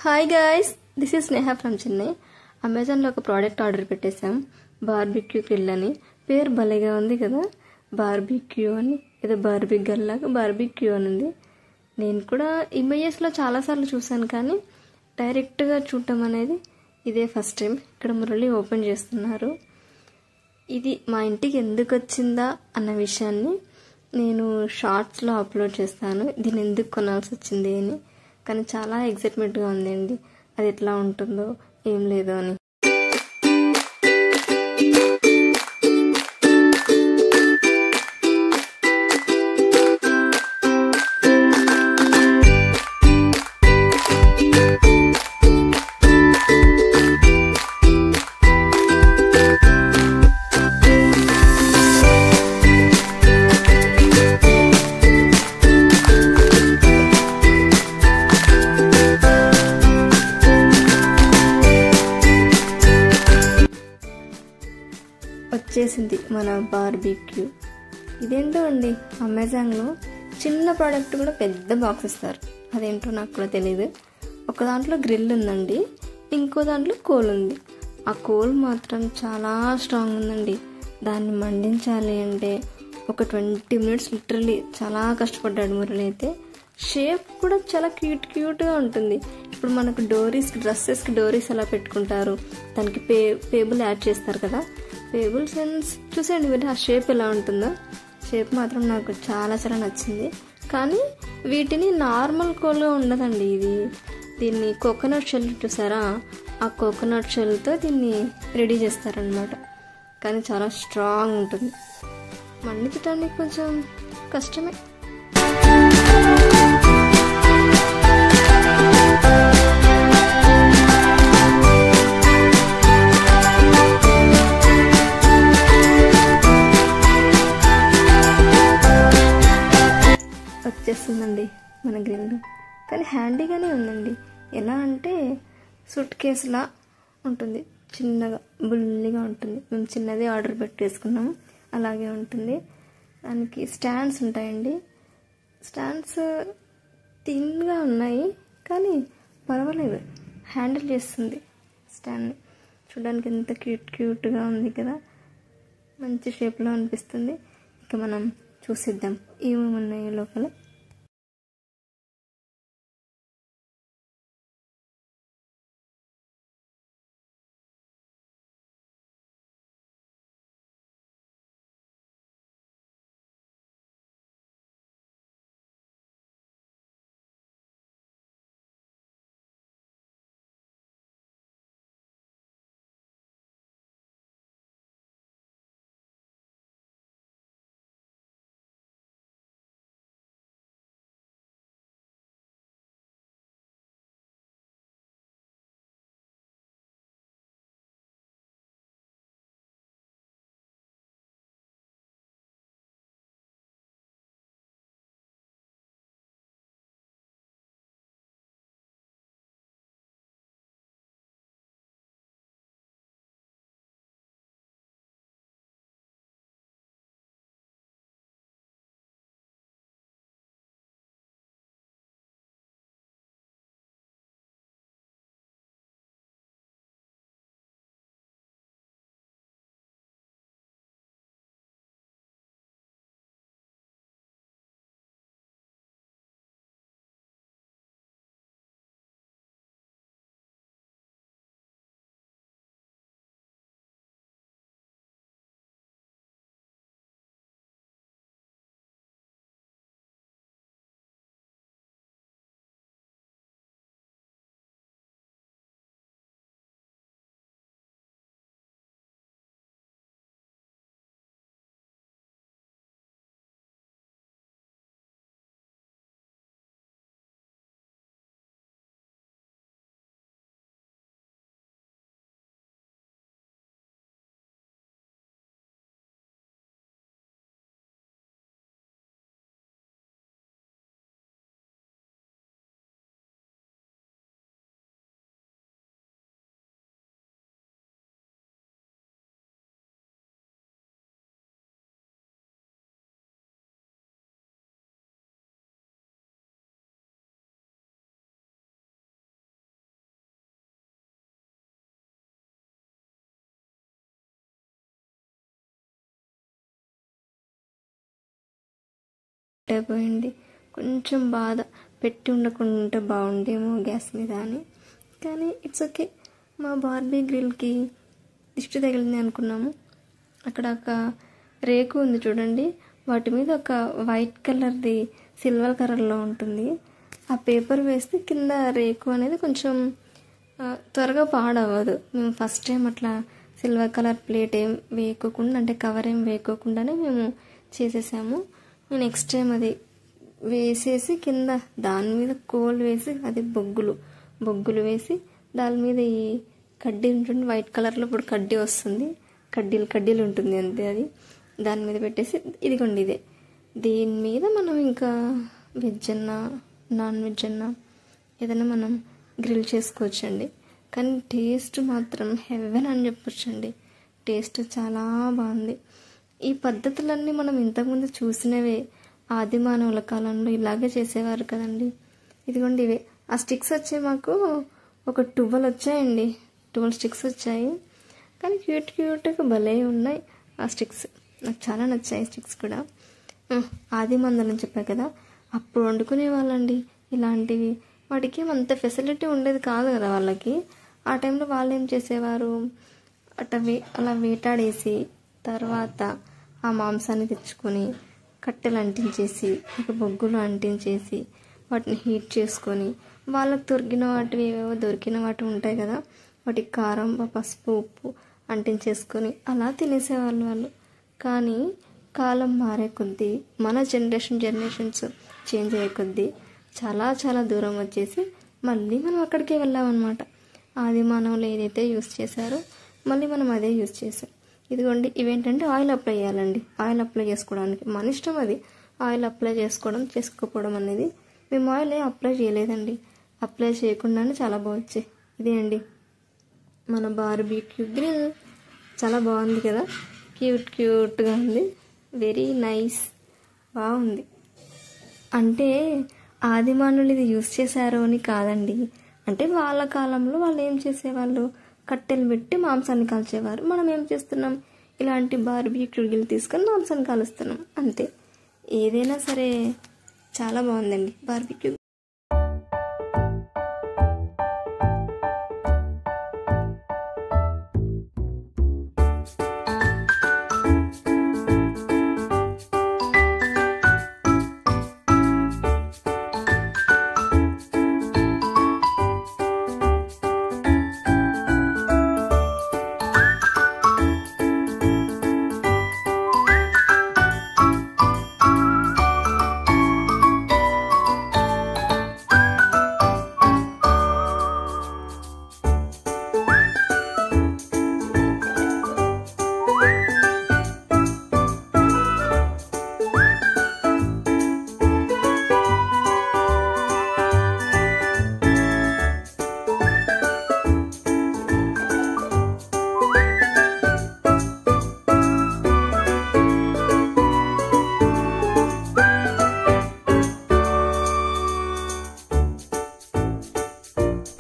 Hi guys, this is Sneha from Chennai. అమెజాన్లో ఒక product order పెట్టేశాం, barbecue grill అని. పేరు భలేగా ఉంది కదా, బార్బిక్యూ అని. ఏదో బార్బీ గర్ల్ లాగా బార్బిక్యూ అని ఉంది. నేను కూడా ఇమేజెస్లో చాలాసార్లు చూశాను, కానీ డైరెక్ట్గా చూడటం అనేది ఇదే ఫస్ట్ టైం. ఇక్కడ మురళి ఓపెన్ చేస్తున్నారు. ఇది మా ఇంటికి ఎందుకు వచ్చిందా అన్న విషయాన్ని నేను షార్ట్స్లో అప్లోడ్ చేస్తాను, దీన్ని ఎందుకు కొనాల్సి వచ్చింది అని. కానీ చాలా ఎక్సైట్మెంట్గా ఉందండి, అది ఎట్లా ఉంటుందో ఏం లేదో అని. వచ్చేసింది మన బార్బిక్యూ. ఇదేంటో అండి, అమెజాన్లో చిన్న ప్రోడక్ట్ కూడా పెద్ద బాక్స్ ఇస్తారు. అదేంటో నాకు కూడా తెలియదు. ఒక దాంట్లో గ్రిల్ ఉందండి, ఇంకో దాంట్లో కోల్ ఉంది. ఆ కోల్ మాత్రం చాలా స్ట్రాంగ్ ఉందండి. దాన్ని మండించాలి అంటే ఒక 20 minutes లిటరలీ చాలా కష్టపడ్డాడు మురళి అయితే. షేప్ కూడా చాలా క్యూట్గా ఉంటుంది. ఇప్పుడు మనకు డ్రెస్సెస్కి డోరీస్ ఎలా పెట్టుకుంటారు, దానికి పేబుల్ యాడ్ చేస్తారు కదా, పేబుల్ సెన్స్ చూసేయండి మీరు, ఆ షేప్ ఎలా ఉంటుందో. షేప్ మాత్రం నాకు చాలా చాలా నచ్చింది. కానీ వీటిని నార్మల్ కోల్లో ఉండదండి. దీన్ని కోకోనట్ షెల్ చూసారా, ఆ కోకోనట్ షెల్తో దీన్ని రెడీ చేస్తారనమాట. కానీ చాలా స్ట్రాంగ్ ఉంటుంది, మండించడానికి కొంచెం కష్టమే. వచ్చేస్తుందండి మన గ్రిల్, కానీ హ్యాండీగానే ఉందండి. ఎలా అంటే సూట్ కేసులా ఉంటుంది, చిన్నగా బుల్లిగా ఉంటుంది. మేము చిన్నదే ఆర్డర్ పెట్టేసుకున్నాము, అలాగే ఉంటుంది. దానికి స్టాండ్స్ ఉంటాయండి. స్టాండ్స్ థిన్గా ఉన్నాయి, కానీ పర్వాలేదు, హ్యాండిల్ చేస్తుంది స్టాండ్ని. చూడడానికి ఎంత క్యూట్గా ఉంది కదా, మంచి షేప్లో అనిపిస్తుంది. ఇక మనం చూసిద్దాం ఏమేమి ఉన్నాయో లోపల. అయిపోయింది. కొంచెం బాధ, పెట్టి ఉండకుండా ఉంటే బాగుండేమో గ్యాస్ మీద అని. కానీ ఇట్స్ ఓకే. మా బార్బీ గ్రిల్కి దిష్టి తగిలింది అనుకున్నాము. అక్కడ ఒక రేకు ఉంది చూడండి, వాటి మీద ఒక వైట్ కలర్ది సిల్వర్ కలర్లో ఉంటుంది. ఆ పేపర్ వేస్తే కింద రేకు అనేది కొంచెం త్వరగా పాడవ్వదు. మేము ఫస్ట్ టైం అట్లా సిల్వర్ కలర్ ప్లేట్ ఏం వేయకోకుండా, అంటే కవర్ ఏం వేయకోకుండానే మేము చేసేసాము. నెక్స్ట్ టైం అది వేసేసి కింద దాని మీద కోల్ వేసి, అది బొగ్గులు వేసి దాని మీద ఈ కడ్డీ ఉంటుంది వైట్ కలర్లో. ఇప్పుడు కడ్డీ వస్తుంది, కడ్డీలు ఉంటుంది అంతే. అది దాని మీద పెట్టేసి ఇదిగోండి ఇదే, దీని మీద మనం ఇంకా వెజ్ అన్నా నాన్ వెజ్ అన్నా ఏదైనా మనం గ్రిల్ చేసుకోవచ్చండి. కానీ టేస్ట్ మాత్రం హెవెన్ అని చెప్పొచ్చండి. టేస్ట్ చాలా బాగుంది. ఈ పద్ధతులన్నీ మనం ఇంతకుముందు చూసినవే. ఆది మానవుల కాలంలో ఇలాగే చేసేవారు కదండి. ఇదిగోండి ఇవే. ఆ స్టిక్స్ వచ్చి మాకు ఒక 12 వచ్చాయండి. 12 స్టిక్స్ వచ్చాయి. కానీ క్యూట్గా భలే ఉన్నాయి ఆ స్టిక్స్. నాకు చాలా నచ్చాయి స్టిక్స్ కూడా. ఆది మందలని చెప్పాను కదా, అప్పుడు వండుకునే వాళ్ళండి ఇలాంటివి. వాటికి అంత ఫెసిలిటీ ఉండేది కాదు కదా వాళ్ళకి. ఆ టైంలో వాళ్ళు ఏం చేసేవారు, అలా వేటాడేసి తర్వాత ఆ మాంసాన్ని తెచ్చుకొని కట్టెలు అంటించేసి, ఇక బొగ్గులు అంటించేసి వాటిని హీట్ చేసుకొని, వాళ్ళకి దొరికిన వాటి ఉంటాయి కదా, వాటికి కారం, పసుపు, ఉప్పు అంటించేసుకొని అలా తినేసేవాళ్ళు వాళ్ళు. కానీ కాలం మారే కొద్దీ, మన జనరేషన్స్ చేంజ్ అయ్యే కొద్దీ చాలా దూరం వచ్చేసి మళ్ళీ మనం అక్కడికే వెళ్ళామన్నమాట. ఆది మానవులు ఏదైతే యూస్ చేశారో మళ్ళీ మనం అదే యూస్ చేసాం. ఇదిగోండి ఇవేంటంటే ఆయిల్ అప్లై చేయాలండి. ఆయిల్ అప్లై చేసుకోవడానికి మన ఇష్టం అది. ఆయిల్ అప్లై చేసుకోకపోవడం అనేది. మేము ఆయిల్ ఏం అప్లై చేయలేదండి. అప్లై చేయకుండానే చాలా బాగా వచ్చాయి. ఇదే అండి మన బార్బీక్యూ గ్రిల్. చాలా బాగుంది కదా, క్యూట్గా ఉంది. వెరీ నైస్, బాగుంది. అంటే ఆదిమానులు ఇది యూస్ చేశారు అని కాదండి. అంటే వాళ్ళ కాలంలో వాళ్ళు ఏం చేసేవాళ్ళు, కట్టెలు పెట్టి మాంసాన్ని కాల్చేవారు. మనం ఏం చేస్తున్నాం, ఇలాంటి బార్బీక్యూ గ్రిల్ తీసుకొని మాంసాన్ని కాలుస్తున్నాం అంతే. ఏదైనా సరే చాలా బాగుందండి బార్బీక్యూ.